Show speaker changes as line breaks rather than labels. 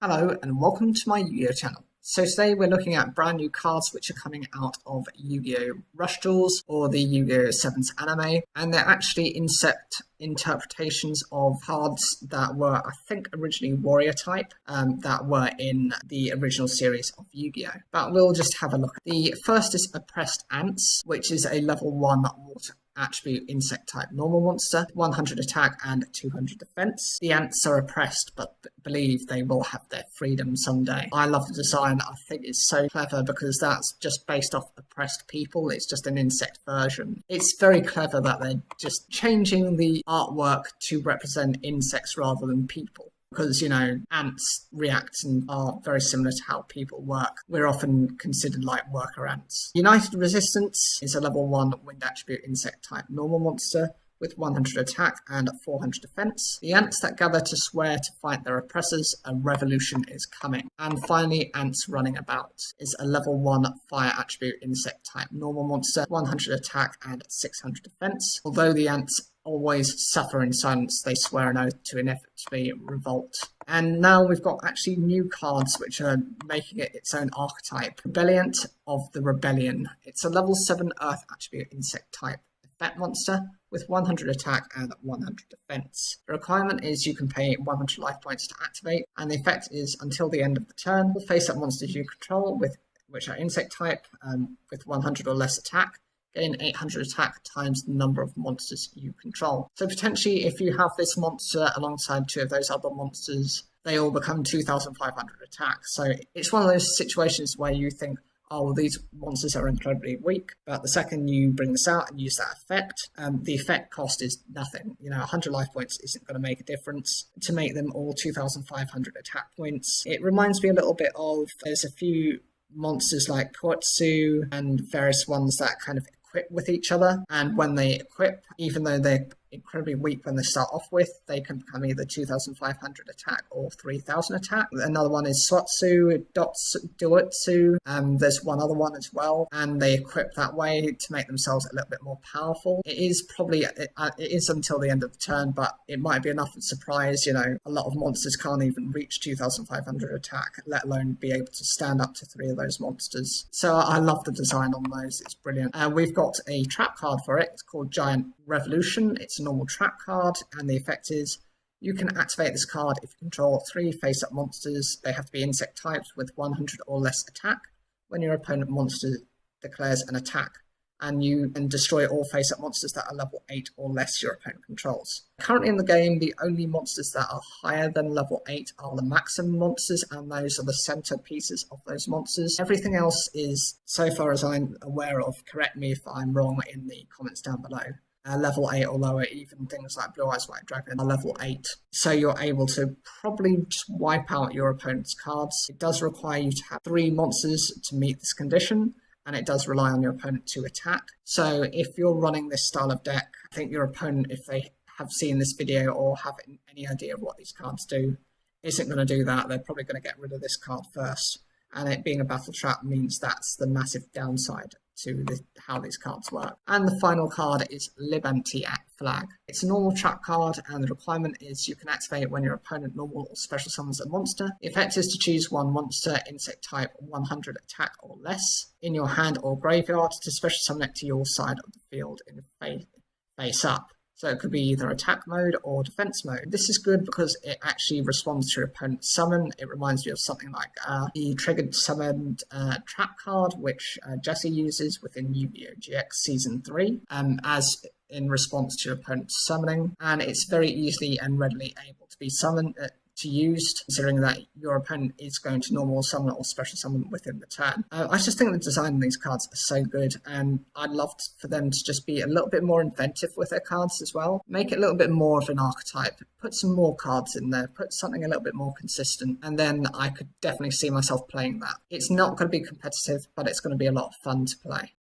Hello and welcome to my Yu-Gi-Oh channel. So today we're looking at brand new cards which are coming out of Yu-Gi-Oh! Rush Duels or the Yu-Gi-Oh! 7th anime, and they're actually insect interpretations of cards that were, I think, originally warrior type, that were in the original series of Yu-Gi-Oh! But we'll just have a look. The first is Oppressed Ants, which is a level 1 water attribute insect type normal monster, 100 attack and 200 defense. The ants are oppressed but believe they will have their freedom someday. I love the design. I think it's so clever because that's just based off oppressed people. It's just an insect version. It's very clever that they're just changing the artwork to represent insects rather than people. Because, you know, ants react and are very similar to how people work. We're often considered like worker ants. United Resistance is a level 1 wind attribute insect type normal monster with 100 attack and 400 defense. The ants that gather to swear to fight their oppressors, a revolution is coming. And finally, Ants Running About is a level 1 fire attribute insect type normal monster, 100 attack and 600 defense. Although the ants always suffer in silence, they swear an oath to inevitably revolt. And now we've got actually new cards which are making it its own archetype. Rebelliant of the Rebellion. It's a level 7 earth attribute insect type effect monster with 100 attack and 100 defense. The requirement is you can pay 100 life points to activate, and the effect is until the end of the turn, all face-up monsters you control, which are insect type, with 100 or less attack, gain 800 attack times the number of monsters you control. So potentially, if you have this monster alongside 2 of those other monsters, they all become 2,500 attack. So it's one of those situations where you think, oh, well, these monsters are incredibly weak, but the second you bring this out and use that effect, the effect cost is nothing. You know, 100 life points isn't going to make a difference to make them all 2,500 attack points. It reminds me a little bit of, there's a few monsters like Koetsu and various ones that kind of equip with each other, and when they equip, even though they're incredibly weak when they start off with, they can become either 2,500 attack or 3,000 attack. Another one is Swatsu, Duetsu, there's one other one as well, and they equip that way to make themselves a little bit more powerful. It is probably, it is until the end of the turn, but it might be enough of a surprise. You know, a lot of monsters can't even reach 2,500 attack, let alone be able to stand up to 3 of those monsters. So I love the design on those, it's brilliant. We've got a trap card for it, it's called Giant Revolution. It's a normal trap card, and the effect is you can activate this card if you control 3 face-up monsters. They have to be insect types with 100 or less attack when your opponent monster declares an attack, and you can destroy all face-up monsters that are level 8 or less your opponent controls. Currently in the game, the only monsters that are higher than level 8 are the maximum monsters, and those are the center pieces of those monsters. Everything else is, so far as I'm aware of, correct me if I'm wrong in the comments down below, level 8 or lower. Even things like Blue Eyes White Dragon are level 8. So you're able to probably just wipe out your opponent's cards. It does require you to have 3 monsters to meet this condition, and it does rely on your opponent to attack. So if you're running this style of deck, I think your opponent, if they have seen this video or have any idea of what these cards do, isn't going to do that. They're probably going to get rid of this card first. And it being a battle trap means that's the massive downside to how these cards work. And the final card is Libanti Flag. It's a normal trap card, and the requirement is you can activate it when your opponent normal or special summons a monster. The effect is to choose 1 monster, insect type, 100 attack or less, in your hand or graveyard to special summon it to your side of the field in face up. So it could be either attack mode or defense mode. This is good because it actually responds to your opponent's summon. It reminds me of something like the triggered summoned trap card, which Jesse uses within Yu-Gi-Oh! GX Season 3, as in response to your opponent's summoning. And it's very easily and readily able to be summoned, to use, considering that your opponent is going to normal summon or special summon within the turn. I just think the design of these cards are so good, and I'd love for them to just be a little bit more inventive with their cards as well. Make it a little bit more of an archetype. Put some more cards in there. Put something a little bit more consistent, and then I could definitely see myself playing that. It's not going to be competitive, but it's going to be a lot of fun to play.